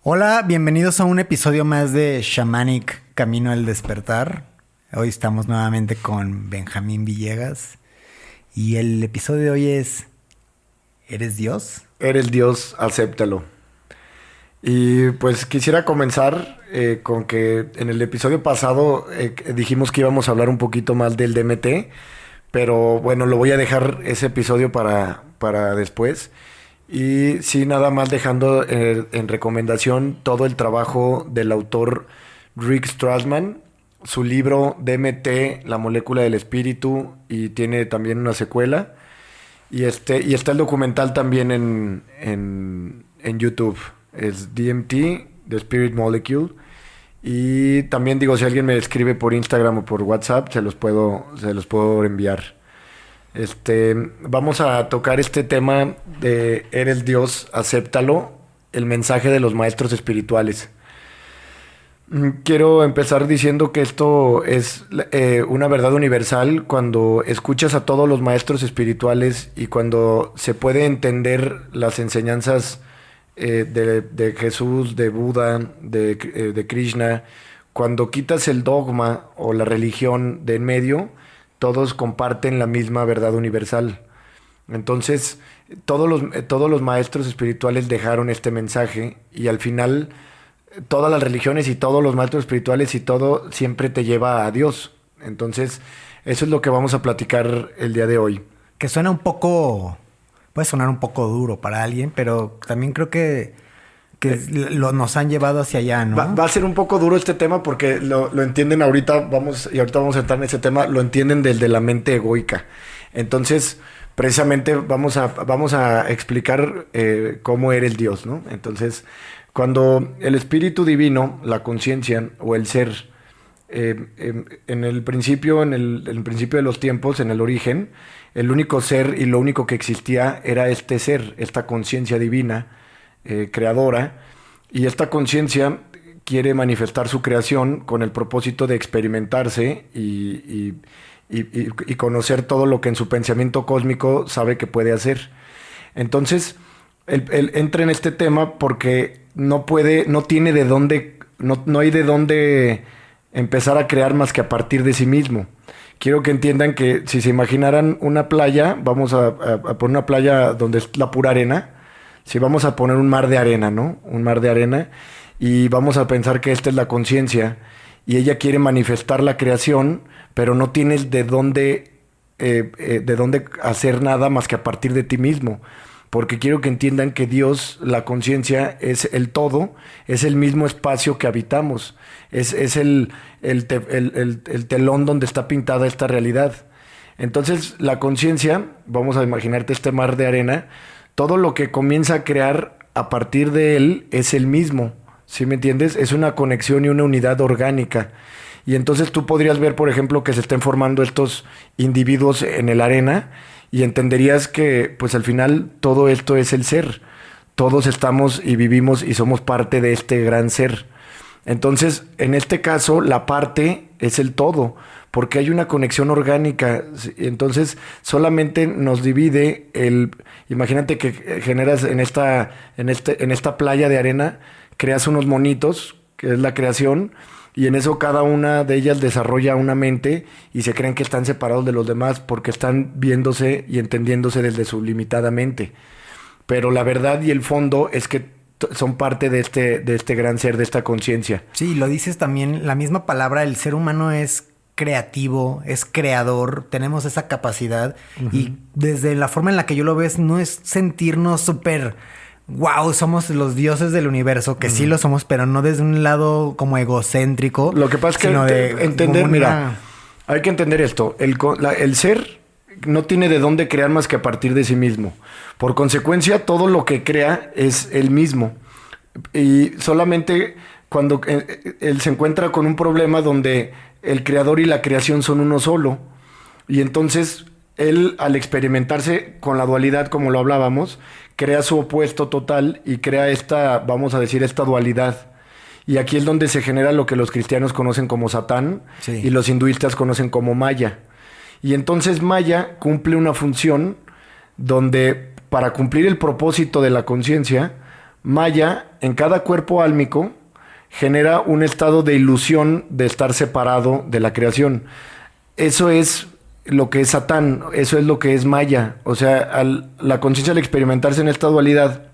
Hola, bienvenidos a un episodio más de Shamanic Camino al Despertar. Hoy estamos nuevamente con Benjamín Villegas y el episodio de hoy es ¿Eres Dios? Eres Dios, acéptalo. Y pues quisiera comenzar con que en el episodio pasado dijimos que íbamos a hablar un poquito más del DMT, pero bueno, lo voy a dejar ese episodio para después. Y sí, nada más dejando en recomendación todo el trabajo del autor Rick Strassman, su libro DMT, La molécula del espíritu, y tiene también una secuela. Y está el documental también en YouTube. Es DMT, The Spirit Molecule. Y también digo, si alguien me escribe por Instagram o por WhatsApp, se los puedo enviar. Vamos a tocar este tema de Eres Dios, acéptalo, el mensaje de los maestros espirituales. Quiero empezar diciendo que esto es una verdad universal cuando escuchas a todos los maestros espirituales y cuando se puede entender las enseñanzas de Jesús, de Buda, de Krishna. Cuando quitas el dogma o la religión de en medio, todos comparten la misma verdad universal. Entonces, todos los maestros espirituales dejaron este mensaje y al final todas las religiones y todos los maestros espirituales y todo siempre te lleva a Dios. Entonces, eso es lo que vamos a platicar el día de hoy. Que suena un poco, puede sonar un poco duro para alguien, pero también creo que nos han llevado hacia allá, ¿no? Va a ser un poco duro este tema porque lo entienden ahorita, ahorita vamos a entrar en ese tema, lo entienden desde la mente egoica. Entonces, precisamente vamos a explicar cómo eres Dios, ¿no? Entonces, cuando el espíritu divino, la conciencia o el ser, en el principio de los tiempos, en el origen, el único ser y lo único que existía era este ser, esta conciencia divina, creadora, y esta conciencia quiere manifestar su creación con el propósito de experimentarse y conocer todo lo que en su pensamiento cósmico sabe que puede hacer. Entonces, él entra en este tema porque no tiene de dónde, no hay de dónde empezar a crear más que a partir de sí mismo. Quiero que entiendan que si se imaginaran una playa, vamos a poner una playa donde es la pura arena. Si vamos a poner un mar de arena, ¿no? Un mar de arena, y vamos a pensar que esta es la conciencia y ella quiere manifestar la creación, pero no tienes de dónde hacer nada más que a partir de ti mismo. Porque quiero que entiendan que Dios, la conciencia, es el todo, es el mismo espacio que habitamos, es el telón donde está pintada esta realidad. Entonces, la conciencia, vamos a imaginarte este mar de arena, todo lo que comienza a crear a partir de él es el mismo, ¿sí me entiendes? Es una conexión y una unidad orgánica. Y entonces tú podrías ver, por ejemplo, que se estén formando estos individuos en el arena y entenderías que, pues al final, todo esto es el ser. Todos estamos y vivimos y somos parte de este gran ser. Entonces, en este caso, la parte es el todo, porque hay una conexión orgánica. Entonces, solamente nos divide imagínate que generas en esta playa de arena, creas unos monitos, que es la creación, y en eso cada una de ellas desarrolla una mente y se creen que están separados de los demás porque están viéndose y entendiéndose desde su limitada mente. Pero la verdad y el fondo es que son parte de este gran ser, de esta conciencia. Sí, lo dices también, la misma palabra, el ser humano es creativo, es creador, tenemos esa capacidad. Uh-huh. Y desde la forma en la que yo lo veo no es sentirnos súper wow, somos los dioses del universo, que sí lo somos, pero no desde un lado como egocéntrico. Lo que pasa es que mira, hay que entender esto, el ser no tiene de dónde crear más que a partir de sí mismo. Por consecuencia, todo lo que crea es él mismo. Y solamente cuando él se encuentra con un problema donde el creador y la creación son uno solo. Y entonces él, al experimentarse con la dualidad, como lo hablábamos, crea su opuesto total y crea vamos a decir, esta dualidad. Y aquí es donde se genera lo que los cristianos conocen como Satán, sí, y los hinduistas conocen como Maya. Y entonces Maya cumple una función donde, para cumplir el propósito de la conciencia, Maya, en cada cuerpo álmico, genera un estado de ilusión de estar separado de la creación. Eso es lo que es Satán, eso es lo que es Maya. O sea, la conciencia al experimentarse en esta dualidad,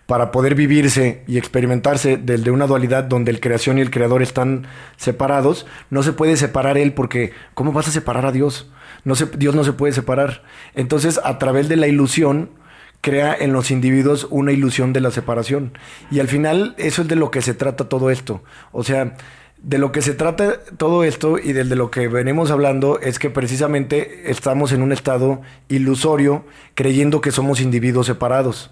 para poder vivirse y experimentarse desde una dualidad donde el creación y el creador están separados, no se puede separar él porque ¿cómo vas a separar a Dios? Dios no se puede separar. Entonces, a través de la ilusión, crea en los individuos una ilusión de la separación. Y al final, eso es de lo que se trata todo esto. O sea, de lo que se trata todo esto y de lo que venimos hablando es que precisamente estamos en un estado ilusorio creyendo que somos individuos separados.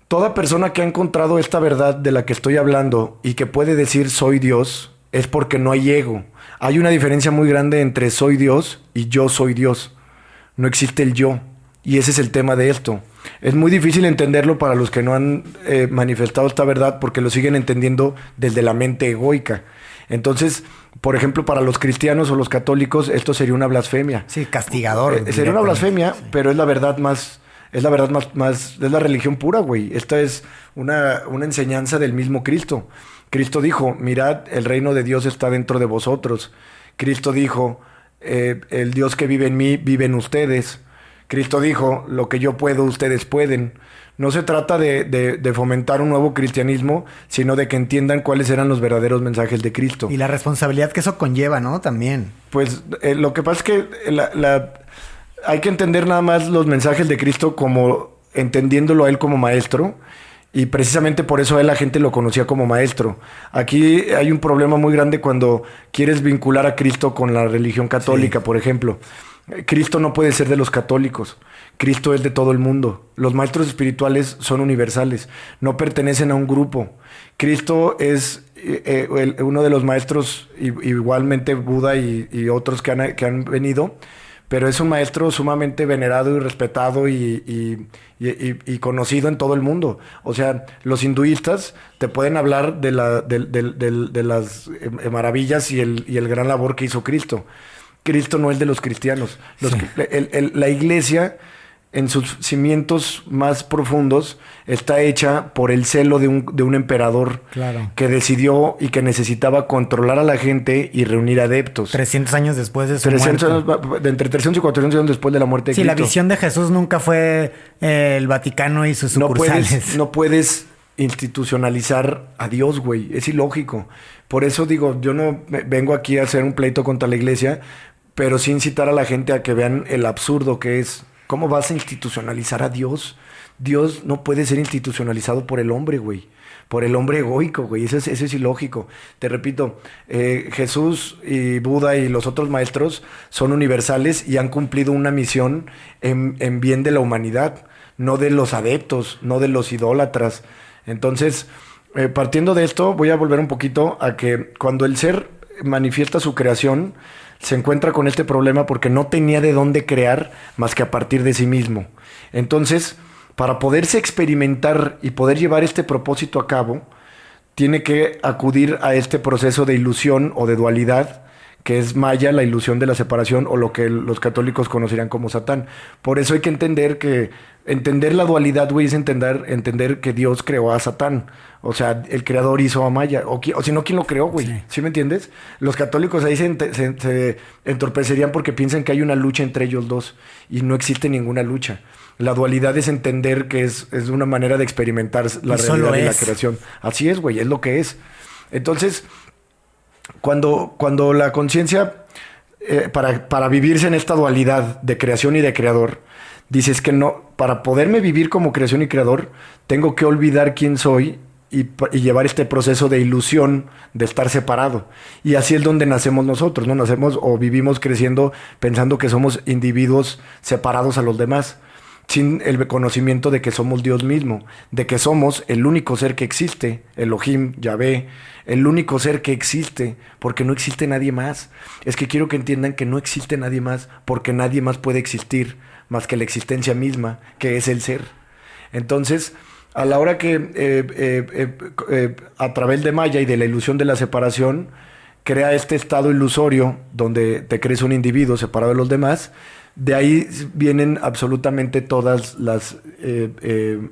Toda persona que ha encontrado esta verdad de la que estoy hablando y que puede decir soy Dios es porque no hay ego. Hay una diferencia muy grande entre soy Dios y yo soy Dios. No existe el yo. Y ese es el tema de esto. Es muy difícil entenderlo para los que no han manifestado esta verdad porque lo siguen entendiendo desde la mente egoica. Entonces, por ejemplo, para los cristianos o los católicos, esto sería una blasfemia. Sí, castigador. Sería una blasfemia, sí. Pero es la verdad más... Es la verdad más, es la religión pura, güey. Esta es una enseñanza del mismo Cristo. Cristo dijo, mirad, el reino de Dios está dentro de vosotros. Cristo dijo, el Dios que vive en mí, vive en ustedes. Cristo dijo, lo que yo puedo, ustedes pueden. No se trata de fomentar un nuevo cristianismo, sino de que entiendan cuáles eran los verdaderos mensajes de Cristo. Y la responsabilidad que eso conlleva, ¿no? También. Pues lo que pasa es que hay que entender nada más los mensajes de Cristo como entendiéndolo a él como maestro, y precisamente por eso a él la gente lo conocía como maestro. Aquí hay un problema muy grande cuando quieres vincular a Cristo con la religión católica, sí. Por ejemplo. Cristo no puede ser de los católicos. Cristo es de todo el mundo. Los maestros espirituales son universales, no pertenecen a un grupo. Cristo es uno de los maestros, igualmente Buda y otros que han venido, pero es un maestro sumamente venerado y respetado y conocido en todo el mundo. O sea, los hinduistas te pueden hablar de las maravillas y el gran labor que hizo Cristo. Cristo no es de los cristianos. Sí. La iglesia, en sus cimientos más profundos, está hecha por el celo de un emperador, claro, que decidió y que necesitaba controlar a la gente y reunir adeptos. 300 años después de su muerte. Entre 300 y 400 años después de la muerte de Cristo. Sí, la visión de Jesús nunca fue el Vaticano y sus sucursales. No puedes institucionalizar a Dios, güey. Es ilógico. Por eso digo, yo no vengo aquí a hacer un pleito contra la iglesia, pero sí incitar a la gente a que vean el absurdo que es. ¿Cómo vas a institucionalizar a Dios? Dios no puede ser institucionalizado por el hombre, güey. Por el hombre egoico, güey. Eso es ilógico. Te repito, Jesús y Buda y los otros maestros son universales y han cumplido una misión en bien de la humanidad, no de los adeptos, no de los idólatras. Entonces, partiendo de esto, voy a volver un poquito a que cuando el ser manifiesta su creación, se encuentra con este problema porque no tenía de dónde crear más que a partir de sí mismo. Entonces, para poderse experimentar y poder llevar este propósito a cabo, tiene que acudir a este proceso de ilusión o de dualidad, que es Maya, la ilusión de la separación, o lo que los católicos conocerían como Satán. Por eso hay que entender la dualidad, güey, es entender que Dios creó a Satán. O sea, el creador hizo a Maya. O si no, ¿quién lo creó, güey? Sí. ¿Sí me entiendes? Los católicos ahí se entorpecerían porque piensan que hay una lucha entre ellos dos. Y no existe ninguna lucha. La dualidad es entender que es una manera de experimentar la realidad de la creación. Así es, güey, es lo que es. Entonces, cuando la conciencia, para vivirse en esta dualidad de creación y de creador, dices que no, para poderme vivir como creación y creador, tengo que olvidar quién soy y llevar este proceso de ilusión de estar separado. Y así es donde nacemos nosotros, ¿no? Nacemos o vivimos creciendo pensando que somos individuos separados a los demás, sin el conocimiento de que somos Dios mismo, de que somos el único ser que existe, Elohim, Yahvé, el único ser que existe, porque no existe nadie más. Es que quiero que entiendan que no existe nadie más, porque nadie más puede existir más que la existencia misma, que es el ser. Entonces, a la hora que a través de Maya y de la ilusión de la separación, crea este estado ilusorio donde te crees un individuo separado de los demás. De ahí vienen absolutamente todas las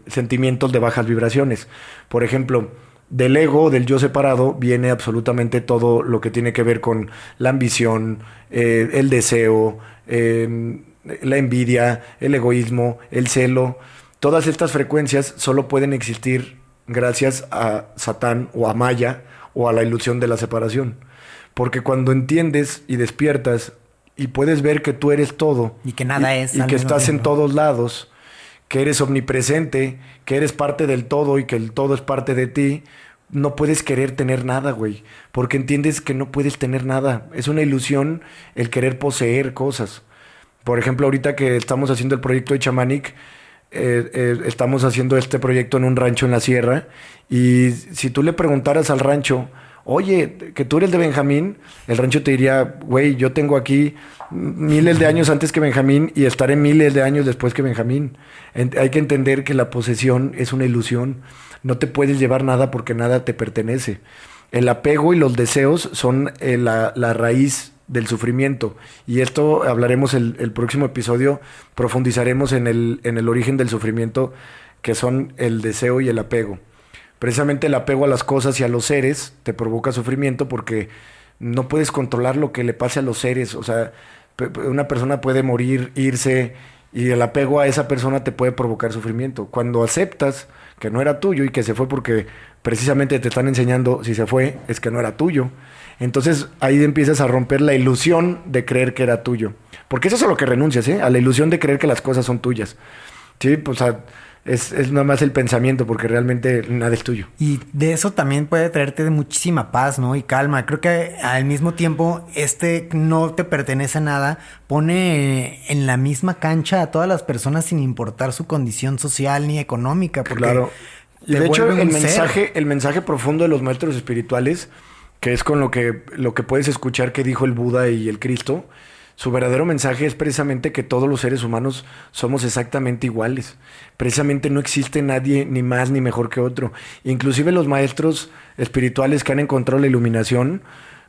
sentimientos de bajas vibraciones. Por ejemplo, del ego, del yo separado, viene absolutamente todo lo que tiene que ver con la ambición, el deseo, la envidia, el egoísmo, el celo. Todas estas frecuencias solo pueden existir gracias a Satán o a Maya o a la ilusión de la separación. Porque cuando entiendes y despiertas y puedes ver que tú eres todo y que nada es y que estás en todos lados, que eres omnipresente, que eres parte del todo y que el todo es parte de ti, no puedes querer tener nada, güey, porque entiendes que no puedes tener nada. Es una ilusión el querer poseer cosas. Por ejemplo, ahorita que estamos haciendo el proyecto de Chamanic, estamos haciendo este proyecto en un rancho en la sierra, y si tú le preguntaras al rancho, oye, que tú eres de Benjamín, el rancho te diría, güey, yo tengo aquí miles de años antes que Benjamín y estaré miles de años después que Benjamín. Hay que entender que la posesión es una ilusión. No te puedes llevar nada porque nada te pertenece. El apego y los deseos son la raíz del sufrimiento. Y esto hablaremos el próximo episodio, profundizaremos en el origen del sufrimiento, que son el deseo y el apego. Precisamente el apego a las cosas y a los seres te provoca sufrimiento porque no puedes controlar lo que le pase a los seres. O sea, una persona puede morir, irse, y el apego a esa persona te puede provocar sufrimiento. Cuando aceptas que no era tuyo y que se fue porque precisamente te están enseñando, si se fue, es que no era tuyo. Entonces ahí empiezas a romper la ilusión de creer que era tuyo. Porque eso es a lo que renuncias, ¿eh? A la ilusión de creer que las cosas son tuyas. Sí, pues es nada más el pensamiento, porque realmente nada es tuyo. Y de eso también puede traerte muchísima paz, ¿no? Y calma. Creo que al mismo tiempo, no te pertenece a nada, pone en la misma cancha a todas las personas sin importar su condición social ni económica. Porque claro. Y de hecho, el mensaje profundo de los maestros espirituales, que es con lo que puedes escuchar que dijo el Buda y el Cristo, su verdadero mensaje es precisamente que todos los seres humanos somos exactamente iguales. Precisamente no existe nadie ni más ni mejor que otro. Inclusive los maestros espirituales que han encontrado la iluminación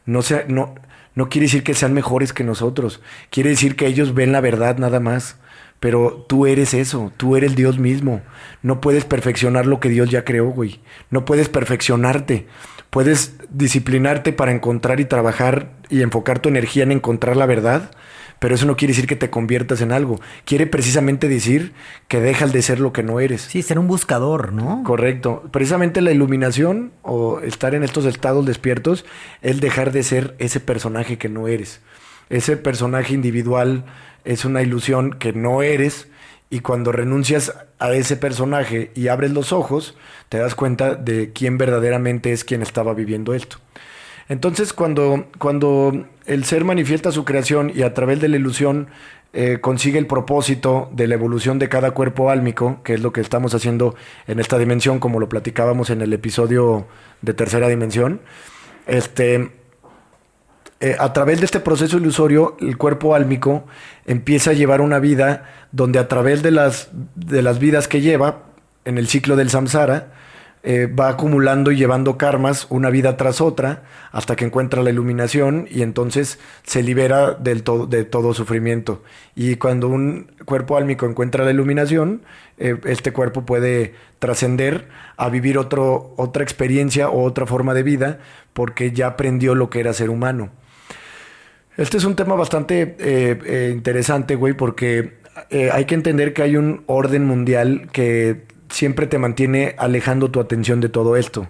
no quiere decir que sean mejores que nosotros. Quiere decir que ellos ven la verdad nada más. Pero tú eres eso, tú eres Dios mismo. No puedes perfeccionar lo que Dios ya creó, güey. No puedes perfeccionarte. Puedes disciplinarte para encontrar y trabajar y enfocar tu energía en encontrar la verdad, pero eso no quiere decir que te conviertas en algo. Quiere precisamente decir que dejas de ser lo que no eres. Sí, ser un buscador, ¿no? Correcto. Precisamente la iluminación o estar en estos estados despiertos es dejar de ser ese personaje que no eres. Ese personaje individual es una ilusión que no eres, y cuando renuncias a ese personaje y abres los ojos, te das cuenta de quién verdaderamente es quien estaba viviendo esto. Entonces, cuando el ser manifiesta su creación y a través de la ilusión consigue el propósito de la evolución de cada cuerpo álmico, que es lo que estamos haciendo en esta dimensión, como lo platicábamos en el episodio de tercera dimensión, a través de este proceso ilusorio, el cuerpo álmico empieza a llevar una vida donde a través de las vidas que lleva en el ciclo del samsara, va acumulando y llevando karmas una vida tras otra hasta que encuentra la iluminación, y entonces se libera de todo sufrimiento. Y cuando un cuerpo álmico encuentra la iluminación, este cuerpo puede trascender a vivir otra experiencia o otra forma de vida, porque ya aprendió lo que era ser humano. Este es un tema bastante interesante, güey, porque hay que entender que hay un orden mundial que siempre te mantiene alejando tu atención de todo esto.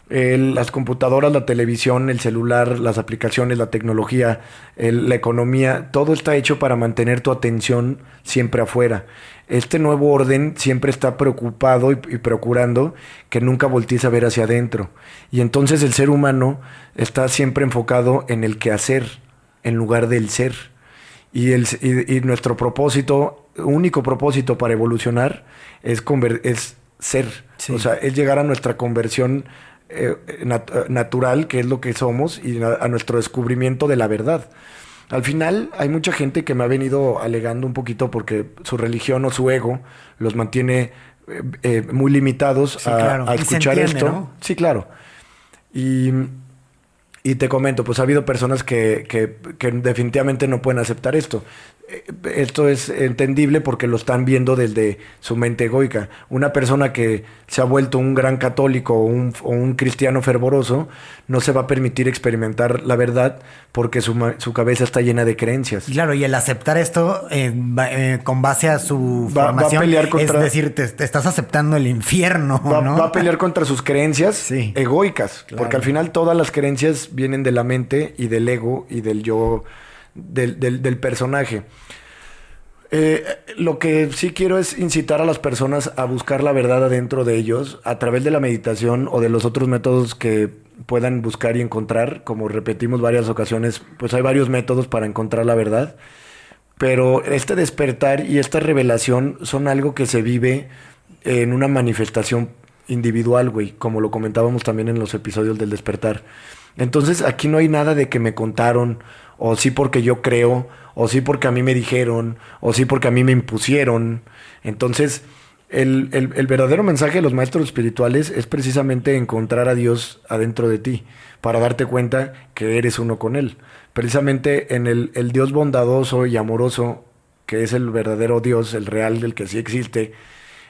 Las computadoras, la televisión, el celular, las aplicaciones, la tecnología, la economía, todo está hecho para mantener tu atención siempre afuera. Este nuevo orden siempre está preocupado y procurando que nunca voltees a ver hacia adentro. Y entonces el ser humano está siempre enfocado en el quehacer, en lugar del ser. Y nuestro propósito, único propósito para evolucionar, es ser. Sí. O sea, es llegar a nuestra conversión natural, que es lo que somos, y a nuestro descubrimiento de la verdad. Al final, hay mucha gente que me ha venido alegando un poquito porque su religión o su ego los mantiene muy limitados, sí, claro, a escuchar esto. ¿No? Sí, claro. Y Y te comento, pues ha habido personas que definitivamente no pueden aceptar esto. Esto es entendible porque lo están viendo desde su mente egoica. Una persona que se ha vuelto un gran católico o un cristiano fervoroso no se va a permitir experimentar la verdad porque su cabeza está llena de creencias. Claro, y el aceptar esto con base a su formación, va a pelear contra, es decir, te estás aceptando el infierno, ¿no? Va a pelear contra sus creencias sí, egoicas, claro. Porque al final todas las creencias vienen de la mente y del ego y del yo, del personaje. Lo que sí quiero es incitar a las personas a buscar la verdad adentro de ellos a través de la meditación o de los otros métodos que puedan buscar y encontrar. Como repetimos varias ocasiones, pues hay varios métodos para encontrar la verdad. Pero este despertar y esta revelación son algo que se vive en una manifestación individual, güey, como lo comentábamos también en los episodios del despertar. Entonces aquí no hay nada de que me contaron, o sí porque yo creo, o sí porque a mí me dijeron, o sí porque a mí me impusieron. Entonces el verdadero mensaje de los maestros espirituales es precisamente encontrar a Dios adentro de ti, para darte cuenta que eres uno con Él. Precisamente en el Dios bondadoso y amoroso, que es el verdadero Dios, el real, el que sí existe,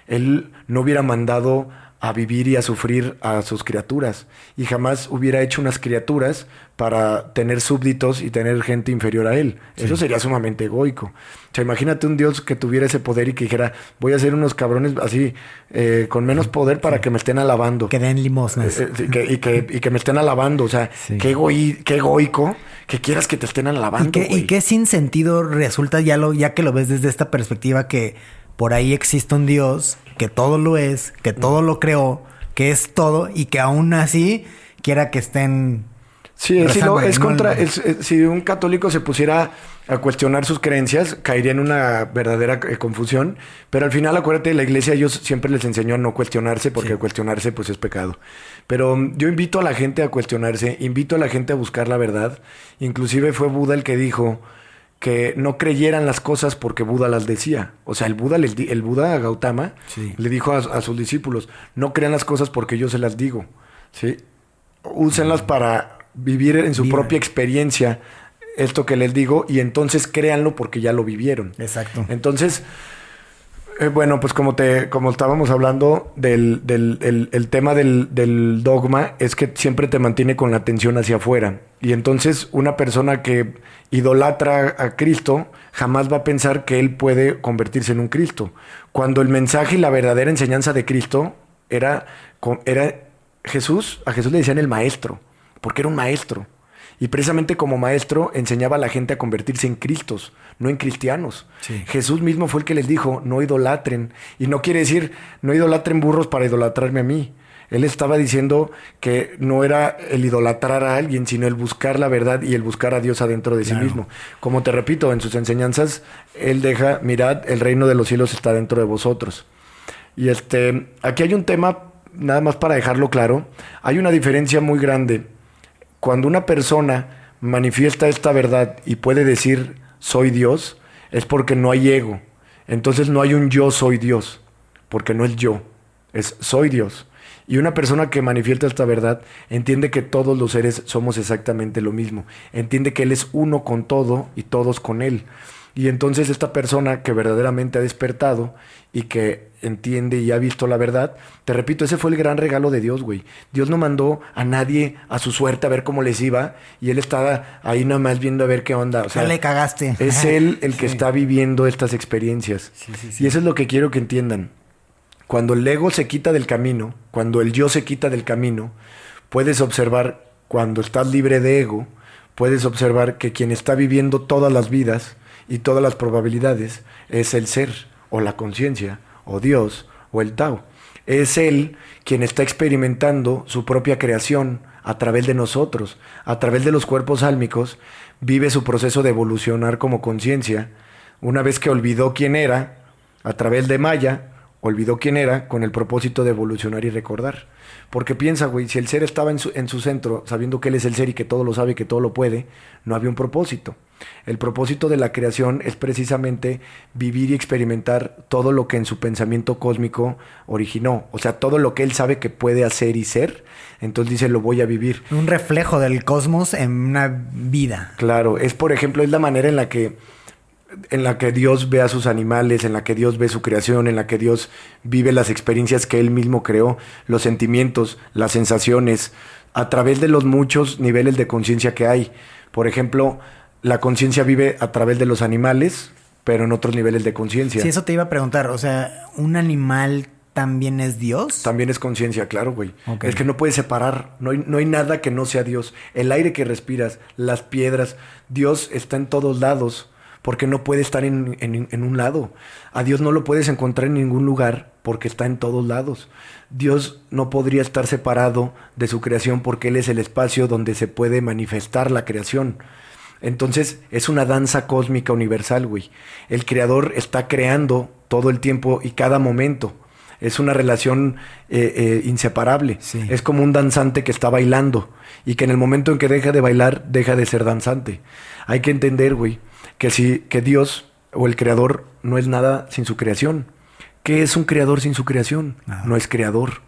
Él no hubiera mandado a vivir y a sufrir a sus criaturas, y jamás hubiera hecho unas criaturas para tener súbditos y tener gente inferior a él. Sí. Eso sería sumamente egoico. O sea, imagínate un Dios que tuviera ese poder y que dijera, voy a hacer unos cabrones así, con menos poder para que me estén alabando. Que den limosnas. Y que me estén alabando. O sea, sí. qué egoico que quieras que te estén alabando. Y qué sin sentido resulta ya que lo ves desde esta perspectiva, que por ahí existe un Dios que todo lo es, que todo lo creó, que es todo, y que aún así quiera que estén... Sí, si un católico se pusiera a cuestionar sus creencias, caería en una verdadera confusión. Pero al final, acuérdate, la iglesia ellos siempre les enseñó a no cuestionarse, porque cuestionarse pues es pecado. Pero yo invito a la gente a cuestionarse, invito a la gente a buscar la verdad. Inclusive fue Buda el que dijo que no creyeran las cosas porque Buda las decía. O sea, el Buda Gautama le dijo a sus discípulos, no crean las cosas porque yo se las digo, ¿sí? Úsenlas para vivir en su propia experiencia esto que les digo, y entonces créanlo porque ya lo vivieron. Exacto. Entonces, bueno, pues como estábamos hablando el tema del dogma es que siempre te mantiene con la atención hacia afuera. Y entonces una persona que idolatra a Cristo jamás va a pensar que él puede convertirse en un Cristo. Cuando el mensaje y la verdadera enseñanza de Cristo era Jesús, a Jesús le decían el maestro, porque era un maestro. Y precisamente como maestro enseñaba a la gente a convertirse en Cristos, no en cristianos. Sí. Jesús mismo fue el que les dijo, no idolatren. Y no quiere decir, no idolatren burros para idolatrarme a mí. Él estaba diciendo que no era el idolatrar a alguien, sino el buscar la verdad y el buscar a Dios adentro de sí mismo. Como te repito, en sus enseñanzas, él deja, mirad, el reino de los cielos está dentro de vosotros. Y aquí hay un tema, nada más para dejarlo claro, hay una diferencia muy grande. Cuando una persona manifiesta esta verdad y puede decir soy Dios, es porque no hay ego. Entonces no hay un yo soy Dios, porque no es yo, es soy Dios. Y una persona que manifiesta esta verdad entiende que todos los seres somos exactamente lo mismo. Entiende que Él es uno con todo y todos con Él. Y entonces esta persona que verdaderamente ha despertado y que entiende y ha visto la verdad, te repito, ese fue el gran regalo de Dios, güey. Dios no mandó a nadie a su suerte a ver cómo les iba, y Él estaba ahí nada más viendo a ver qué onda. O sea, ya le cagaste. Es Él el que está viviendo estas experiencias. Sí. Y eso es lo que quiero que entiendan. Cuando el ego se quita del camino, cuando el yo se quita del camino, puedes observar, cuando estás libre de ego, puedes observar que quien está viviendo todas las vidas y todas las probabilidades es el ser, o la conciencia, o Dios, o el Tao. Es Él quien está experimentando su propia creación a través de nosotros, a través de los cuerpos álmicos, vive su proceso de evolucionar como conciencia. Una vez que olvidó quién era, a través de Maya, olvidó quién era con el propósito de evolucionar y recordar. Porque piensa, güey, si el ser estaba en su centro, sabiendo que él es el ser y que todo lo sabe y que todo lo puede, no había un propósito. El propósito de la creación es precisamente vivir y experimentar todo lo que en su pensamiento cósmico originó. O sea, todo lo que él sabe que puede hacer y ser, entonces dice, lo voy a vivir. Un reflejo del cosmos en una vida. Claro, es por ejemplo, es la manera en la que Dios ve a sus animales, en la que Dios ve su creación, en la que Dios vive las experiencias que Él mismo creó, los sentimientos, las sensaciones, a través de los muchos niveles de conciencia que hay. Por ejemplo, la conciencia vive a través de los animales, pero en otros niveles de conciencia. Sí, eso te iba a preguntar. O sea, ¿un animal también es Dios? También es conciencia, claro, güey. Okay. Es que no puedes separar. No hay nada que no sea Dios. El aire que respiras, las piedras, Dios está en todos lados. Porque no puede estar en un lado. A Dios no lo puedes encontrar en ningún lugar porque está en todos lados. Dios no podría estar separado de su creación porque Él es el espacio donde se puede manifestar la creación. Entonces es una danza cósmica universal, güey. El creador está creando todo el tiempo y cada momento. Es una relación inseparable. Sí. Es como un danzante que está bailando y que en el momento en que deja de bailar, deja de ser danzante. Hay que entender, güey, que Dios o el creador no es nada sin su creación. ¿Qué es un creador sin su creación? No es creador.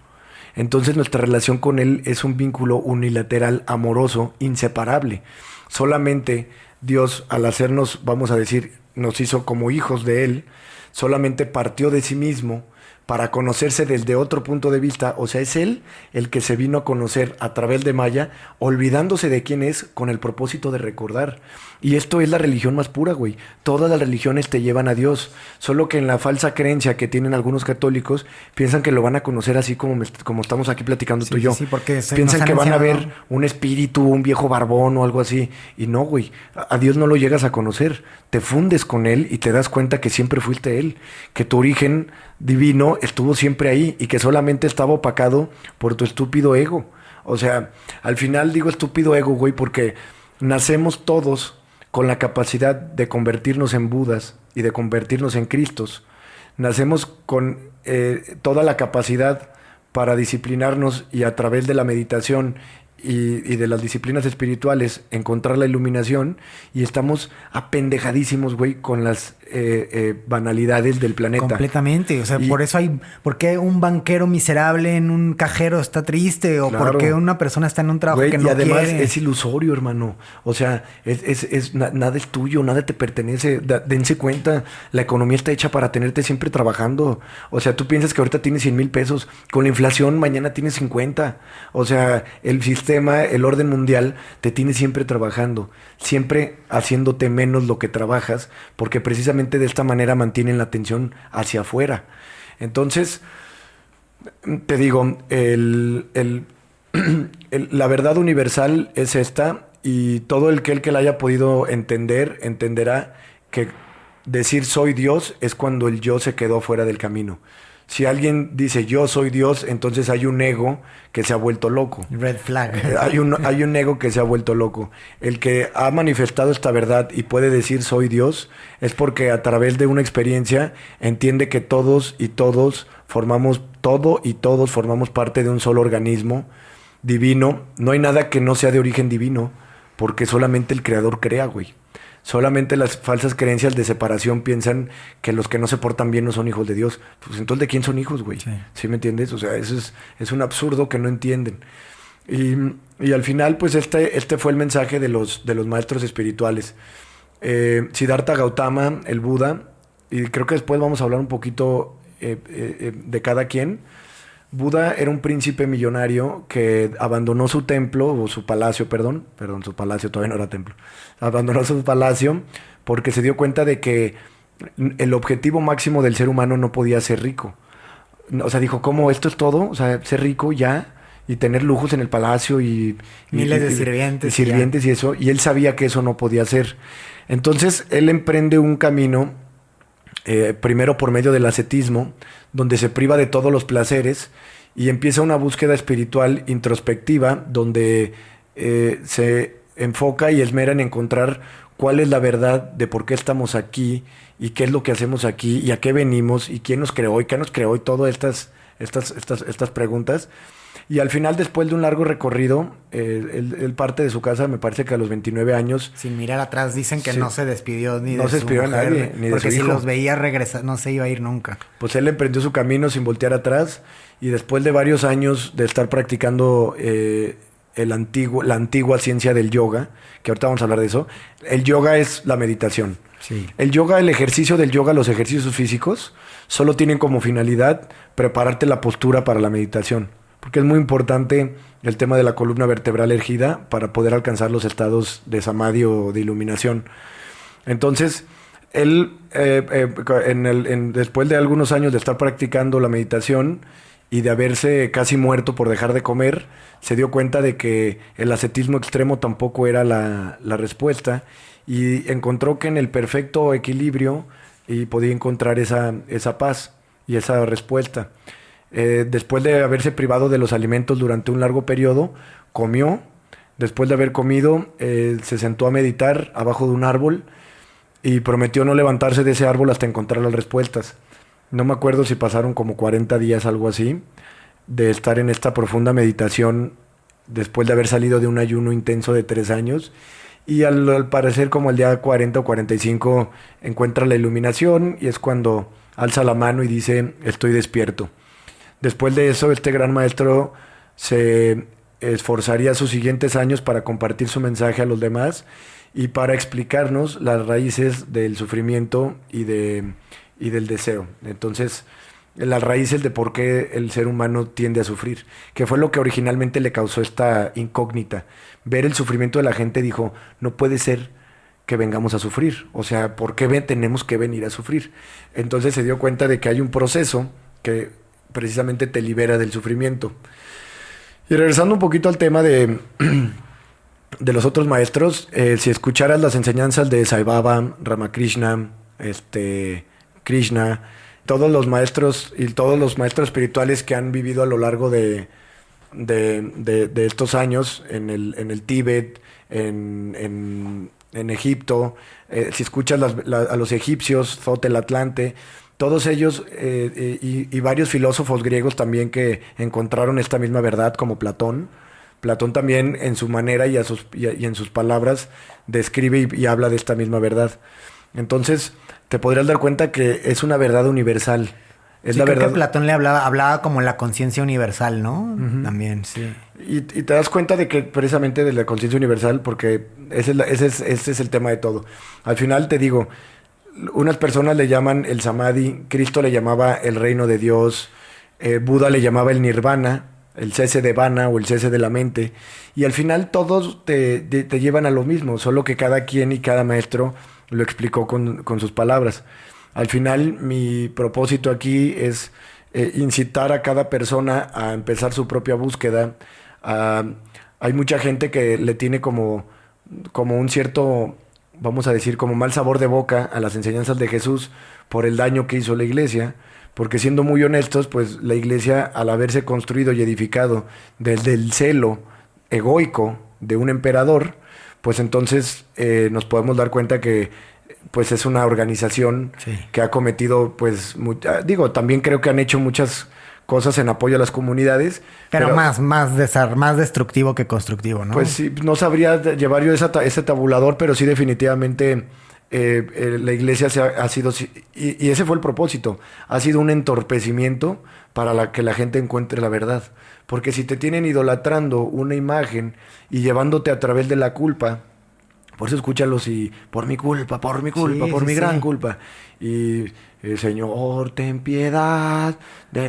Entonces nuestra relación con Él es un vínculo unilateral, amoroso, inseparable. Solamente Dios, al hacernos, vamos a decir, nos hizo como hijos de Él, solamente partió de sí mismo para conocerse desde otro punto de vista. O sea, es Él el que se vino a conocer a través de Maya, olvidándose de quién es con el propósito de recordar. Y esto es la religión más pura, güey. Todas las religiones te llevan a Dios. Solo que en la falsa creencia que tienen algunos católicos, piensan que lo van a conocer así como estamos aquí platicando tú y yo. Sí, porque piensan que van a ver un espíritu, un viejo barbón o algo así. Y no, güey. A Dios no lo llegas a conocer. Te fundes con Él y te das cuenta que siempre fuiste Él. Que tu origen divino estuvo siempre ahí y que solamente estaba opacado por tu estúpido ego. O sea, al final digo estúpido ego, güey, porque nacemos todos con la capacidad de convertirnos en Budas y de convertirnos en Cristos. Nacemos con toda la capacidad para disciplinarnos y a través de la meditación y de las disciplinas espirituales encontrar la iluminación, y estamos apendejadísimos, güey, con las banalidades del planeta. Completamente. O sea, ¿por qué un banquero miserable en un cajero está triste? O claro. ¿por qué una persona está en un trabajo, güey, que no quiere? Y además es ilusorio, hermano. O sea, nada es tuyo, nada te pertenece. Dense cuenta, la economía está hecha para tenerte siempre trabajando. O sea, tú piensas que ahorita tienes 100,000 pesos. Con la inflación mañana tienes 50. O sea, el sistema, el orden mundial te tiene siempre trabajando. Siempre haciéndote menos lo que trabajas, porque precisamente de esta manera mantienen la atención hacia afuera. Entonces, te digo, la verdad universal es esta, y todo el que la haya podido entender, entenderá que decir soy Dios es cuando el yo se quedó fuera del camino. Si alguien dice yo soy Dios, entonces hay un ego que se ha vuelto loco. Red flag. Hay un ego que se ha vuelto loco. El que ha manifestado esta verdad y puede decir soy Dios es porque a través de una experiencia entiende que todos formamos parte de un solo organismo divino. No hay nada que no sea de origen divino, porque solamente el Creador crea, güey. Solamente las falsas creencias de separación piensan que los que no se portan bien no son hijos de Dios. Pues entonces, ¿de quién son hijos, güey? ¿Sí me entiendes? O sea, eso es un absurdo que no entienden. Y al final, pues este fue el mensaje de los maestros espirituales. Siddhartha Gautama, el Buda, y creo que después vamos a hablar un poquito de cada quien. Buda era un príncipe millonario que abandonó su templo, o su palacio, perdón, su palacio todavía no era templo. Abandonó su palacio porque se dio cuenta de que el objetivo máximo del ser humano no podía ser rico. O sea, dijo, ¿cómo? ¿Esto es todo? O sea, ser rico ya y tener lujos en el palacio y miles de sirvientes. Y sirvientes y eso. Y él sabía que eso no podía ser. Entonces, él emprende un camino, primero por medio del ascetismo, donde se priva de todos los placeres y empieza una búsqueda espiritual introspectiva donde se enfoca y esmera en encontrar cuál es la verdad de por qué estamos aquí y qué es lo que hacemos aquí y a qué venimos y quién nos creó y qué nos creó y todas estas preguntas. Y al final, después de un largo recorrido, él parte de su casa, me parece que a los 29 años. Sin mirar atrás, dicen que Sí. no se despidió ni No de se su despidió de mujer, nadie, ni de porque su si hijo. los veía regresar, no se iba a ir nunca. Pues él emprendió su camino sin voltear atrás y después de varios años de estar practicando la antigua ciencia del yoga, que ahorita vamos a hablar de eso, el yoga es la meditación. Sí. El yoga, el ejercicio del yoga, los ejercicios físicos, solo tienen como finalidad prepararte la postura para la meditación. Porque es muy importante el tema de la columna vertebral erguida para poder alcanzar los estados de samadhi o de iluminación. Entonces, él, después de algunos años de estar practicando la meditación y de haberse casi muerto por dejar de comer, se dio cuenta de que el ascetismo extremo tampoco era la respuesta y encontró que en el perfecto equilibrio y podía encontrar esa paz y esa respuesta. Después de haberse privado de los alimentos durante un largo periodo, comió. Después de haber comido, se sentó a meditar abajo de un árbol y prometió no levantarse de ese árbol hasta encontrar las respuestas. No me acuerdo si pasaron como 40 días, algo así, de estar en esta profunda meditación después de haber salido de un ayuno intenso de 3 años. Y al parecer como el día 40 o 45 encuentra la iluminación y es cuando alza la mano y dice, estoy despierto. Después de eso, este gran maestro se esforzaría sus siguientes años para compartir su mensaje a los demás y para explicarnos las raíces del sufrimiento y del deseo. Entonces, las raíces de por qué el ser humano tiende a sufrir, que fue lo que originalmente le causó esta incógnita. Ver el sufrimiento de la gente, dijo, no puede ser que vengamos a sufrir. O sea, ¿por qué tenemos que venir a sufrir? Entonces se dio cuenta de que hay un proceso que precisamente te libera del sufrimiento. Y regresando un poquito al tema de los otros maestros, si escucharas las enseñanzas de Sai Baba, Ramakrishna, Krishna, todos los maestros y todos los maestros espirituales que han vivido a lo largo de estos años en el Tíbet, en Egipto, si escuchas a los egipcios, Zot el Atlante, todos ellos y varios filósofos griegos también que encontraron esta misma verdad, como Platón. Platón también en su manera y en sus palabras describe y habla de esta misma verdad. Entonces te podrías dar cuenta que es una verdad universal. Es sí, la creo verdad. que Platón le hablaba como la conciencia universal, ¿no? Uh-huh. También, sí. Y te das cuenta de que precisamente de la conciencia universal, porque ese es el tema de todo. Al final te digo, unas personas le llaman el samadhi, Cristo le llamaba el reino de Dios, Buda le llamaba el nirvana, el cese de vana o el cese de la mente. Y al final todos te llevan a lo mismo, solo que cada quien y cada maestro lo explicó con sus palabras. Al final mi propósito aquí es incitar a cada persona a empezar su propia búsqueda. Hay mucha gente que le tiene como un cierto, vamos a decir, como mal sabor de boca a las enseñanzas de Jesús por el daño que hizo la iglesia, porque siendo muy honestos, pues la iglesia, al haberse construido y edificado desde el celo egoico de un emperador, pues entonces nos podemos dar cuenta que pues es una organización sí, que ha cometido, pues, también creo que han hecho muchas cosas en apoyo a las comunidades. Pero más destructivo que constructivo, ¿no? Pues sí, no sabría llevar yo ese tabulador, pero sí definitivamente la iglesia ha sido, y ese fue el propósito, ha sido un entorpecimiento para que la gente encuentre la verdad. Porque si te tienen idolatrando una imagen y llevándote a través de la culpa, por eso escúchalos y por mi culpa, sí, por mi gran culpa. Y Señor, ten piedad.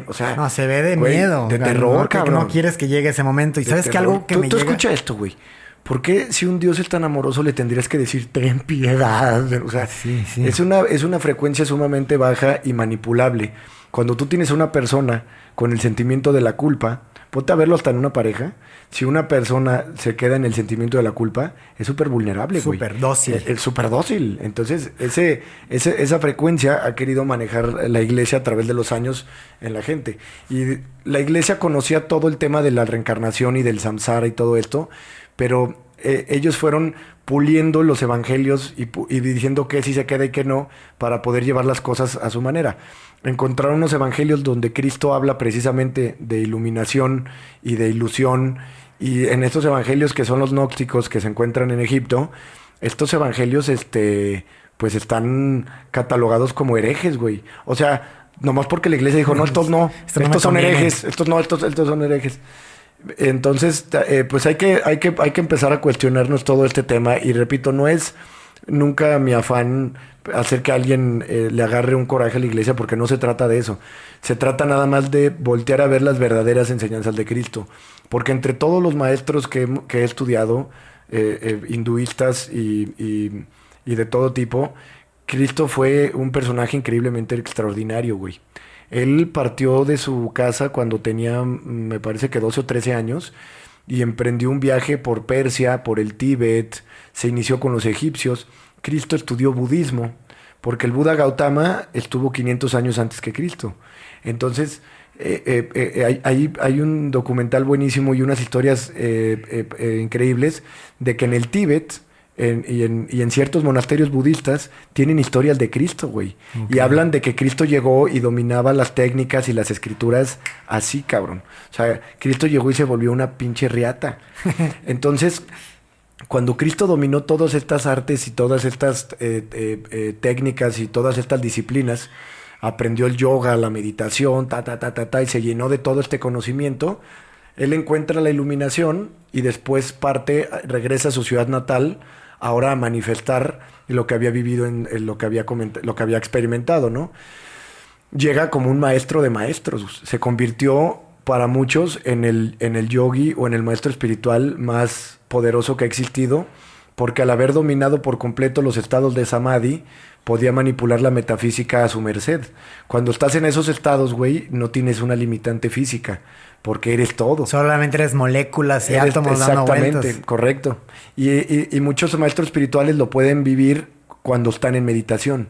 O sea, no, se ve de miedo. De terror, cabrón. No quieres que llegue ese momento. Y sabes que algo que me tú llega... escucha esto, güey. ¿Por qué si un Dios es tan amoroso le tendrías que decir ten piedad? O sea, sí. Es una frecuencia sumamente baja y manipulable. Cuando tú tienes a una persona con el sentimiento de la culpa, ponte a verlo hasta en una pareja. Si una persona se queda en el sentimiento de la culpa, es súper vulnerable, güey. Súper dócil. Es súper dócil. Entonces, esa frecuencia ha querido manejar la iglesia a través de los años en la gente. Y la iglesia conocía todo el tema de la reencarnación y del samsara y todo esto, pero ellos fueron puliendo los evangelios y diciendo qué sí se queda y qué no, para poder llevar las cosas a su manera. Encontraron unos evangelios donde Cristo habla precisamente de iluminación y de ilusión, y en estos evangelios que son los gnósticos que se encuentran en Egipto, estos evangelios pues están catalogados como herejes, güey. O sea, nomás porque la iglesia dijo, no, estos no, estos son herejes, estos son herejes. Entonces, pues hay que empezar a cuestionarnos todo este tema. Y repito, no es nunca mi afán hacer que alguien le agarre un coraje a la iglesia, porque no se trata de eso. Se trata nada más de voltear a ver las verdaderas enseñanzas de Cristo. Porque entre todos los maestros que he estudiado, hinduistas y de todo tipo, Cristo fue un personaje increíblemente extraordinario, güey. Él partió de su casa cuando tenía, me parece que 12 o 13 años, y emprendió un viaje por Persia, por el Tíbet, se inició con los egipcios. Cristo estudió budismo, porque el Buda Gautama estuvo 500 años antes que Cristo. Entonces, hay un documental buenísimo y unas historias increíbles de que en el Tíbet y en ciertos monasterios budistas tienen historias de Cristo, güey. Okay. Y hablan de que Cristo llegó y dominaba las técnicas y las escrituras así, cabrón. O sea, Cristo llegó y se volvió una pinche riata. Entonces, cuando Cristo dominó todas estas artes y todas estas técnicas y todas estas disciplinas, aprendió el yoga, la meditación, y se llenó de todo este conocimiento, él encuentra la iluminación y después regresa a su ciudad natal, ahora a manifestar lo que había vivido, en lo que había experimentado, ¿no? Llega como un maestro de maestros. Se convirtió para muchos en el yogi o en el maestro espiritual más poderoso que ha existido, porque al haber dominado por completo los estados de samadhi, podía manipular la metafísica a su merced. Cuando estás en esos estados, güey, no tienes una limitante física, porque eres todo. Solamente eres moléculas y átomos dando vueltas. Exactamente, correcto. Y muchos maestros espirituales lo pueden vivir cuando están en meditación.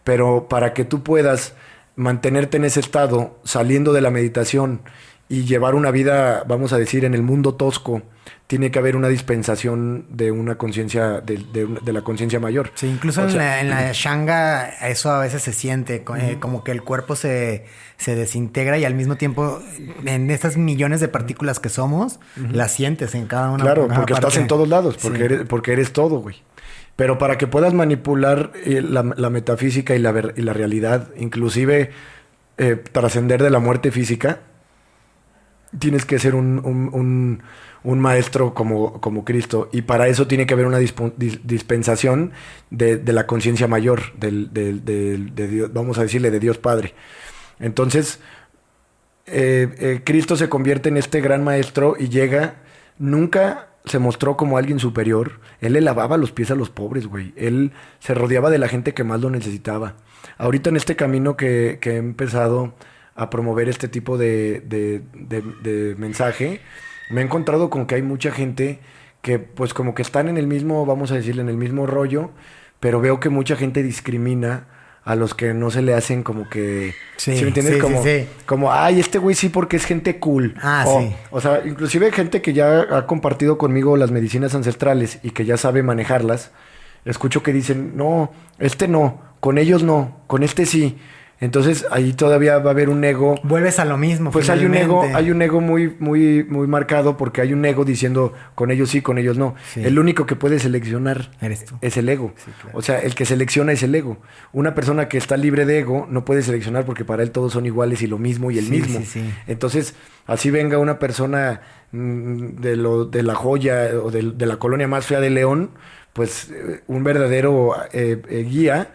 Pero para que tú puedas mantenerte en ese estado, saliendo de la meditación y llevar una vida, vamos a decir, en el mundo tosco, tiene que haber una dispensación de una conciencia, de la conciencia mayor. Sí, incluso en la Shanga eso a veces se siente, como que el cuerpo se desintegra y al mismo tiempo en estas millones de partículas que somos, las sientes en cada una. Claro, porque estás en todos lados, porque eres todo, güey. Pero para que puedas manipular la metafísica y la realidad, inclusive trascender de la muerte física, tienes que ser un maestro como Cristo, y para eso tiene que haber una dispensación de la conciencia mayor, de Dios, vamos a decirle, de Dios Padre. Entonces, Cristo se convierte en este gran maestro y nunca se mostró como alguien superior. Él le lavaba los pies a los pobres, güey. Él se rodeaba de la gente que más lo necesitaba. Ahorita en este camino que he empezado a promover este tipo de mensaje, me he encontrado con que hay mucha gente que pues como que están en el mismo, vamos a decirle, en el mismo rollo, pero veo que mucha gente discrimina a los que no se le hacen como que... Sí, ¿sí me entiendes? Como, ay, este güey sí porque es gente cool. Sí. O sea, inclusive gente que ya ha compartido conmigo las medicinas ancestrales y que ya sabe manejarlas, escucho que dicen, no, con ellos no, con este sí. Entonces ahí todavía va a haber un ego. Vuelves a lo mismo. Pues hay un ego muy, muy, muy marcado, porque hay un ego diciendo con ellos sí, con ellos no. Sí. El único que puede seleccionar eres tú. Es el ego. Sí, claro. O sea, el que selecciona es el ego. Una persona que está libre de ego no puede seleccionar, porque para él todos son iguales y lo mismo y el mismo. Sí. Entonces, así venga una persona de la Joya o de la colonia más fea de León, pues un verdadero guía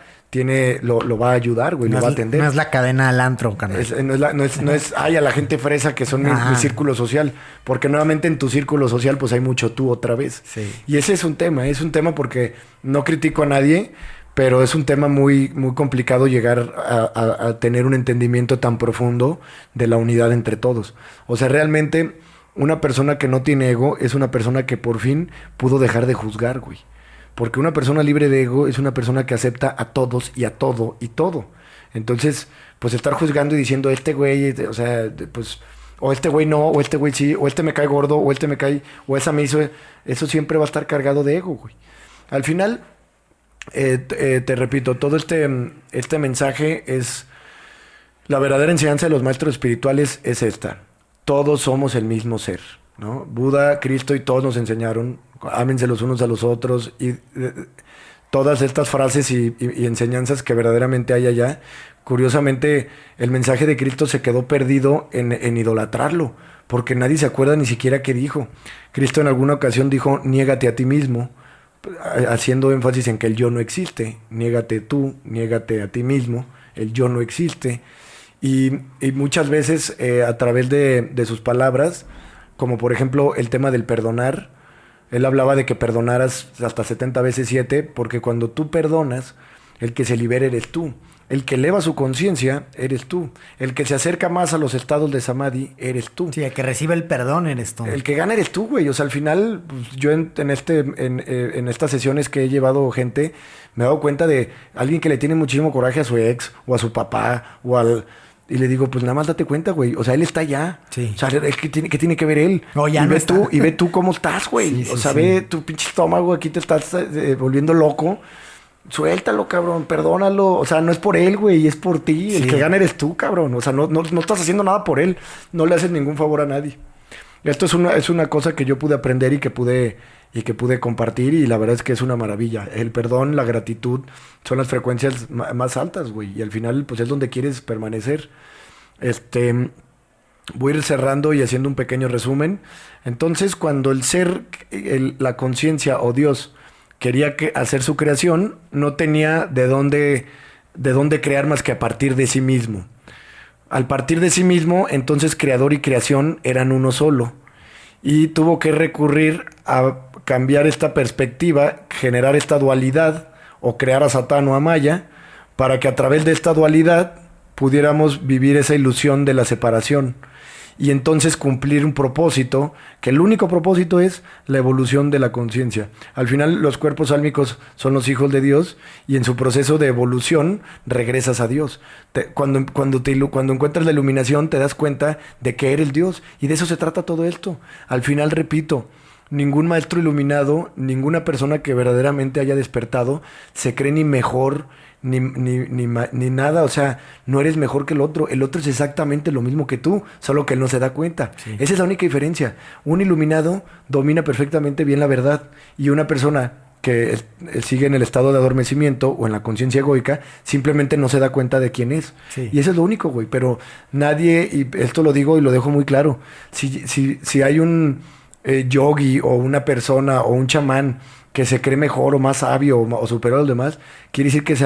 lo va a ayudar, güey, lo va a atender. No es la cadena al antro, carnal. No es a la gente fresa que son mi círculo social, porque nuevamente en tu círculo social pues hay mucho tú otra vez. Sí. Y ese es un tema porque no critico a nadie, pero es un tema muy, muy complicado llegar a tener un entendimiento tan profundo de la unidad entre todos. O sea, realmente una persona que no tiene ego es una persona que por fin pudo dejar de juzgar, güey. Porque una persona libre de ego es una persona que acepta a todos y a todo y todo. Entonces, pues estar juzgando y diciendo, este güey, o sea, pues o este güey no, o este güey sí, o este me cae gordo, o este me cae, o esa me hizo, eso siempre va a estar cargado de ego, güey. Al final, te repito, todo este mensaje es, la verdadera enseñanza de los maestros espirituales es esta: todos somos el mismo ser, ¿no? Buda, Cristo y todos nos enseñaron, ámense los unos a los otros, y todas estas frases y enseñanzas que verdaderamente hay allá. Curiosamente, el mensaje de Cristo se quedó perdido en idolatrarlo, porque nadie se acuerda ni siquiera qué dijo. Cristo en alguna ocasión dijo: niégate a ti mismo, haciendo énfasis en que el yo no existe. Niégate tú, niégate a ti mismo, el yo no existe. Y muchas veces a través de sus palabras, como por ejemplo el tema del perdonar, él hablaba de que perdonaras hasta 70 veces 7, porque cuando tú perdonas, el que se libera eres tú. El que eleva su conciencia eres tú. El que se acerca más a los estados de samadhi eres tú. Sí, el que recibe el perdón eres tú. El que gana eres tú, güey. O sea, al final, pues, yo en estas sesiones que he llevado gente, me he dado cuenta de alguien que le tiene muchísimo coraje a su ex, o a su papá, o al... Y le digo, pues nada más date cuenta, güey. O sea, él está allá. Sí. O sea, ¿qué tiene que ver él? No, ya y no ve está. tú, y ve tú cómo estás, güey. Sí, o sí, sea, sí. ve tu pinche estómago, aquí te estás volviendo loco. Suéltalo, cabrón, perdónalo. O sea, no es por él, güey, es por ti. El Sí. que gana eres tú, cabrón. O sea, no estás haciendo nada por él. No le haces ningún favor a nadie. Esto es una cosa que yo pude aprender y que pude compartir, y la verdad es que es una maravilla. El perdón, la gratitud son las frecuencias más altas, güey. Y al final, pues es donde quieres permanecer. Voy a ir cerrando y haciendo un pequeño resumen. Entonces, cuando el ser, la conciencia o Dios quería hacer su creación, no tenía de dónde crear más que a partir de sí mismo. Al partir de sí mismo, entonces creador y creación eran uno solo. Y tuvo que recurrir a cambiar esta perspectiva, generar esta dualidad, o crear a Satán o a Maya, para que a través de esta dualidad pudiéramos vivir esa ilusión de la separación. Y entonces cumplir un propósito, que el único propósito es la evolución de la conciencia. Al final, los cuerpos álmicos son los hijos de Dios, y en su proceso de evolución regresas a Dios. Cuando encuentras la iluminación, te das cuenta de que eres Dios, y de eso se trata todo esto. Al final, repito, ningún maestro iluminado, ninguna persona que verdaderamente haya despertado, se cree ni mejor ni nada. O sea, no eres mejor que el otro es exactamente lo mismo que tú, solo que él no se da cuenta. Sí. Esa es la única diferencia. Un iluminado domina perfectamente bien la verdad, y una persona que sigue en el estado de adormecimiento o en la conciencia egoica simplemente no se da cuenta de quién es. Sí. Y eso es lo único, güey. Pero nadie, y esto lo digo y lo dejo muy claro, si hay un yogi o una persona o un chamán que se cree mejor o más sabio o superior a los demás, quiere decir que se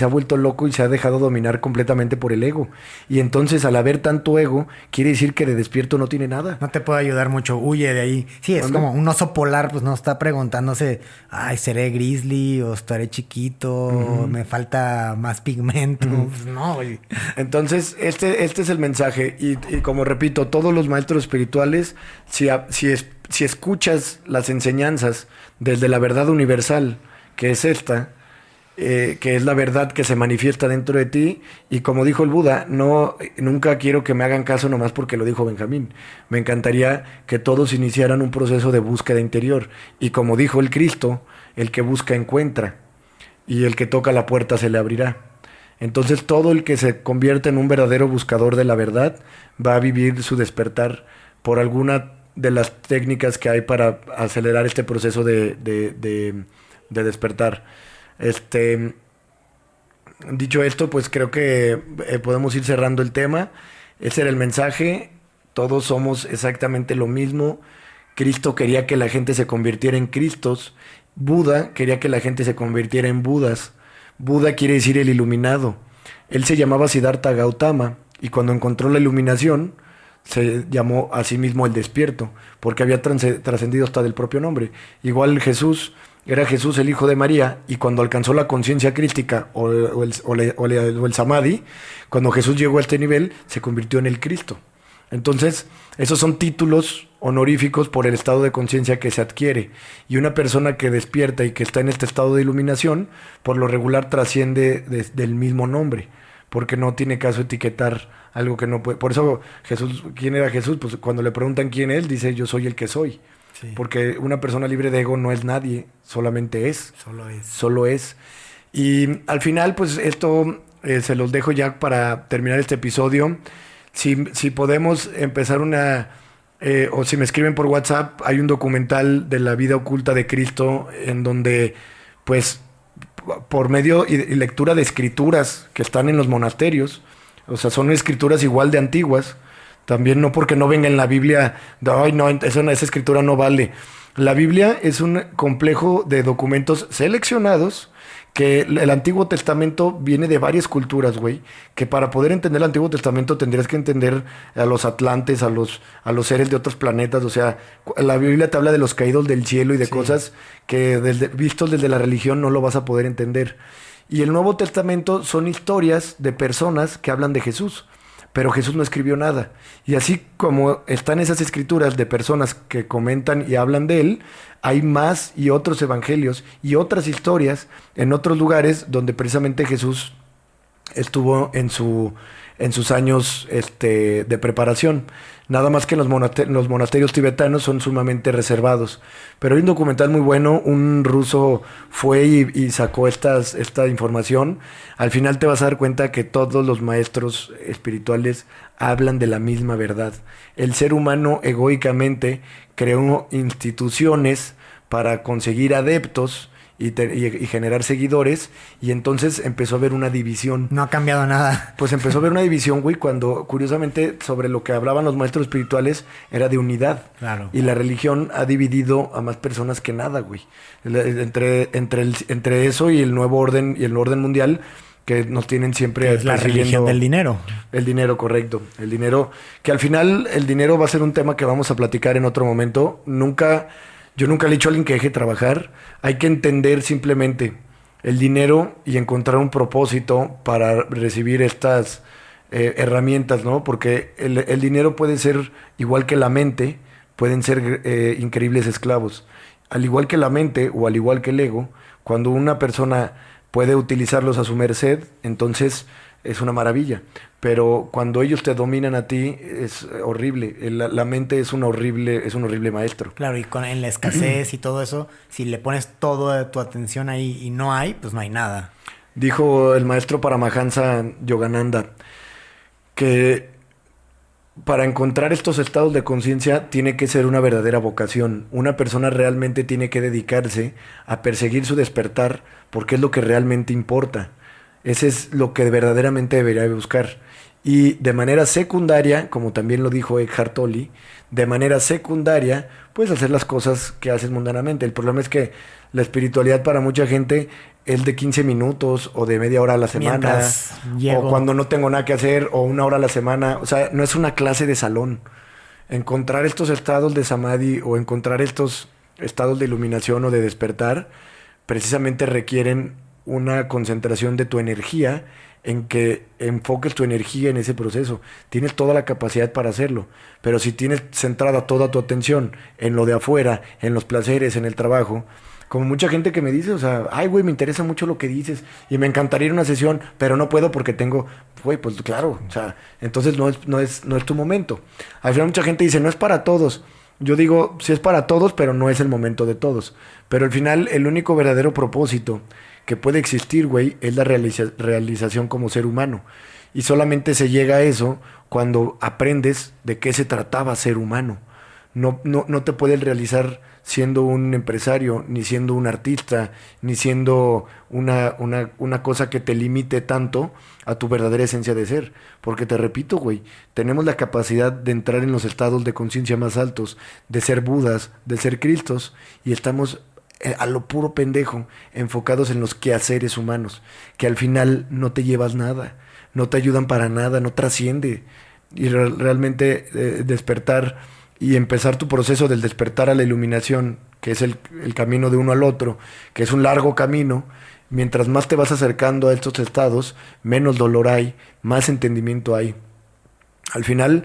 ha vuelto loco y se ha dejado dominar completamente por el ego. Y entonces, al haber tanto ego, quiere decir que de despierto no tiene nada. No te puede ayudar mucho, huye de ahí. Sí, es como un oso polar, pues no está preguntándose, ay, ¿seré grizzly o estaré chiquito? Me falta más pigmento. Pues no, güey. Entonces, este es el mensaje. Y como repito, todos los maestros espirituales, si escuchas las enseñanzas desde la verdad universal, que es esta, que es la verdad que se manifiesta dentro de ti, y como dijo el Buda, nunca quiero que me hagan caso nomás porque lo dijo Benjamín. Me encantaría que todos iniciaran un proceso de búsqueda interior, y como dijo el Cristo, el que busca encuentra, y el que toca la puerta se le abrirá. Entonces todo el que se convierte en un verdadero buscador de la verdad va a vivir su despertar por alguna de las técnicas que hay para acelerar este proceso de despertar. Dicho esto, pues creo que podemos ir cerrando el tema. Ese era el mensaje. Todos somos exactamente lo mismo. Cristo quería que la gente se convirtiera en Cristos. Buda quería que la gente se convirtiera en Budas. Buda quiere decir el iluminado. Él se llamaba Siddhartha Gautama, y cuando encontró la iluminación se llamó a sí mismo el despierto, porque había trascendido hasta del propio nombre. Igual Jesús era Jesús, el hijo de María, y cuando alcanzó la conciencia crística o el samadhi, cuando Jesús llegó a este nivel, se convirtió en el Cristo. Entonces, esos son títulos honoríficos por el estado de conciencia que se adquiere. Y una persona que despierta y que está en este estado de iluminación, por lo regular trasciende del mismo nombre, porque no tiene caso etiquetar algo que no puede. Por eso Jesús, ¿quién era Jesús? Pues cuando le preguntan quién es, dice yo soy el que soy. Sí. Porque una persona libre de ego no es nadie, solamente es. Solo es. Solo es. Y al final, pues esto se los dejo ya para terminar este episodio. Si podemos empezar o si me escriben por WhatsApp, hay un documental de la vida oculta de Cristo en donde, pues, por medio y lectura de escrituras que están en los monasterios, o sea, son escrituras igual de antiguas, también no porque no venga en la Biblia, ay, no, esa escritura no vale. La Biblia es un complejo de documentos seleccionados que el Antiguo Testamento viene de varias culturas, güey, que para poder entender el Antiguo Testamento tendrías que entender a los atlantes, a los seres de otros planetas, o sea, la Biblia te habla de los caídos del cielo y de cosas que vistos desde la religión no lo vas a poder entender. Y el Nuevo Testamento son historias de personas que hablan de Jesús, pero Jesús no escribió nada. Y así como están esas escrituras de personas que comentan y hablan de él, hay más y otros evangelios y otras historias en otros lugares donde precisamente Jesús estuvo en sus años de preparación. Nada más que los monasterios tibetanos son sumamente reservados. Pero hay un documental muy bueno, un ruso fue y sacó esta información. Al final te vas a dar cuenta que todos los maestros espirituales hablan de la misma verdad. El ser humano egoicamente creó instituciones para conseguir adeptos y generar seguidores, y entonces empezó a haber una división. No ha cambiado nada. Pues empezó a haber una división, güey, cuando curiosamente sobre lo que hablaban los maestros espirituales era de unidad. Claro. Y la religión ha dividido a más personas que nada, güey. Entre eso y el nuevo orden y el orden mundial que nos tienen siempre es la religión del dinero. El dinero, correcto. El dinero, que al final el dinero va a ser un tema que vamos a platicar en otro momento. Yo nunca le he dicho a alguien que deje de trabajar. Hay que entender simplemente el dinero y encontrar un propósito para recibir estas herramientas, ¿no? Porque el dinero puede ser igual que la mente, pueden ser increíbles esclavos. Al igual que la mente o al igual que el ego, cuando una persona puede utilizarlos a su merced, entonces es una maravilla. Pero cuando ellos te dominan a ti, es horrible. La mente es un horrible maestro. Claro, y en la escasez y todo eso, si le pones toda tu atención ahí y no hay, pues no hay nada. Dijo el maestro Paramahansa Yogananda que para encontrar estos estados de conciencia tiene que ser una verdadera vocación. Una persona realmente tiene que dedicarse a perseguir su despertar porque es lo que realmente importa. Ese es lo que verdaderamente debería buscar. Y de manera secundaria, como también lo dijo Eckhart Tolle, de manera secundaria, puedes hacer las cosas que haces mundanamente. El problema es que la espiritualidad para mucha gente es de 15 minutos o de media hora a la semana. O cuando no tengo nada que hacer o 1 hora a la semana. O sea, no es una clase de salón. Encontrar estos estados de samadhi o encontrar estos estados de iluminación o de despertar precisamente requieren una concentración de tu energía en que enfoques tu energía en ese proceso. Tienes toda la capacidad para hacerlo, pero si tienes centrada toda tu atención en lo de afuera, en los placeres, en el trabajo, como mucha gente que me dice, o sea, ay, güey, me interesa mucho lo que dices y me encantaría ir a una sesión, pero no puedo porque tengo, güey, pues claro, o sea, entonces no es tu momento. Al final mucha gente dice, no es para todos. Yo digo, sí es para todos, pero no es el momento de todos. Pero al final el único verdadero propósito que puede existir, güey, es la realización como ser humano. Y solamente se llega a eso cuando aprendes de qué se trataba ser humano. No te puedes realizar siendo un empresario, ni siendo un artista, ni siendo una cosa que te limite tanto a tu verdadera esencia de ser. Porque te repito, güey, tenemos la capacidad de entrar en los estados de conciencia más altos, de ser Budas, de ser Cristos, y estamos a lo puro pendejo, enfocados en los quehaceres humanos, que al final no te llevas nada, no te ayudan para nada, no trasciende. Y realmente despertar y empezar tu proceso del despertar a la iluminación, que es el camino de uno al otro, que es un largo camino, mientras más te vas acercando a estos estados, menos dolor hay, más entendimiento hay. Al final,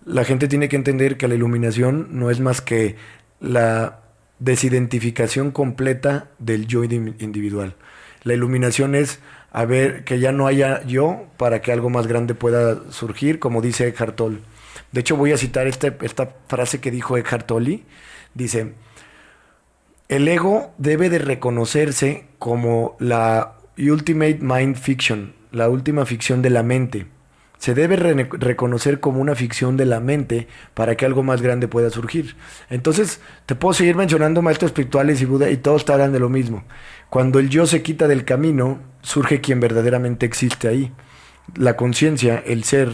la gente tiene que entender que la iluminación no es más que la desidentificación completa del yo individual. La iluminación es a ver que ya no haya yo para que algo más grande pueda surgir, como dice Eckhart Tolle. De hecho, voy a citar esta frase que dijo Eckhart Tolle. Dice, el ego debe de reconocerse como la ultimate mind fiction, la última ficción de la mente. Se debe reconocer como una ficción de la mente para que algo más grande pueda surgir. Entonces, te puedo seguir mencionando maestros espirituales y Buda y todos te hablan de lo mismo. Cuando el yo se quita del camino, surge quien verdaderamente existe ahí. La conciencia, el ser,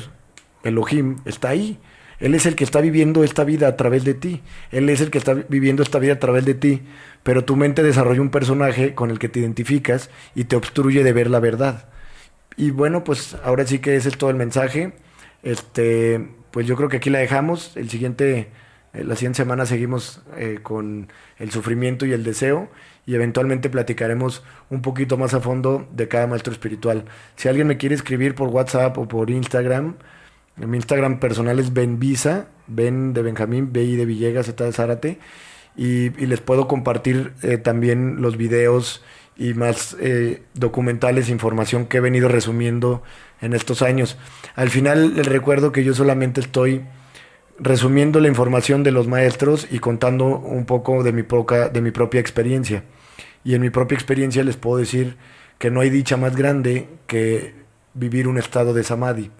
Elohim, está ahí. Él es el que está viviendo esta vida a través de ti. Él es el que está viviendo esta vida a través de ti. Pero tu mente desarrolla un personaje con el que te identificas y te obstruye de ver la verdad. Y bueno, pues ahora sí que ese es todo el mensaje. Pues yo creo que aquí la dejamos. La siguiente semana seguimos con el sufrimiento y el deseo. Y eventualmente platicaremos un poquito más a fondo de cada maestro espiritual. Si alguien me quiere escribir por WhatsApp o por Instagram, mi Instagram personal es benvisa, Ben de Benjamín, BI de Villegas, Z de Zárate. Y les puedo compartir también los videos y más documentales, información que he venido resumiendo en estos años. Al final les recuerdo que yo solamente estoy resumiendo la información de los maestros y contando un poco de mi propia experiencia. Y en mi propia experiencia les puedo decir que no hay dicha más grande que vivir un estado de samadhi,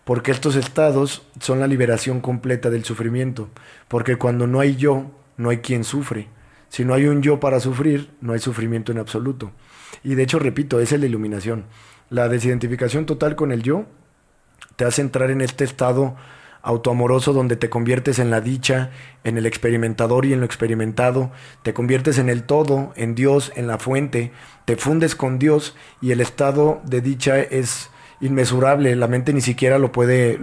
porque estos estados son la liberación completa del sufrimiento, porque cuando no hay yo, no hay quien sufre. Si no hay un yo para sufrir, no hay sufrimiento en absoluto. Y de hecho, repito, esa es la iluminación. La desidentificación total con el yo te hace entrar en este estado autoamoroso donde te conviertes en la dicha, en el experimentador y en lo experimentado. Te conviertes en el todo, en Dios, en la fuente. Te fundes con Dios y el estado de dicha es inmesurable. La mente ni siquiera lo puede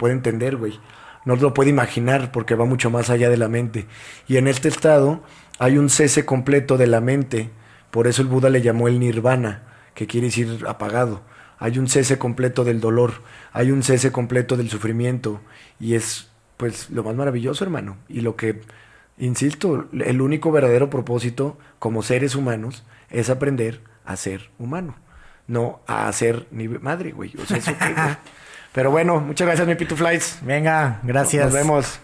entender, güey. No lo puede imaginar porque va mucho más allá de la mente. Y en este estado hay un cese completo de la mente. Por eso el Buda le llamó el nirvana, que quiere decir apagado. Hay un cese completo del dolor, hay un cese completo del sufrimiento. Y es, pues, lo más maravilloso, hermano. Y lo que, insisto, el único verdadero propósito como seres humanos es aprender a ser humano. No a ser ni madre, güey. O sea, eso qué, güey. Pero bueno, muchas gracias, mi Pituflies. Venga, gracias. Nos vemos.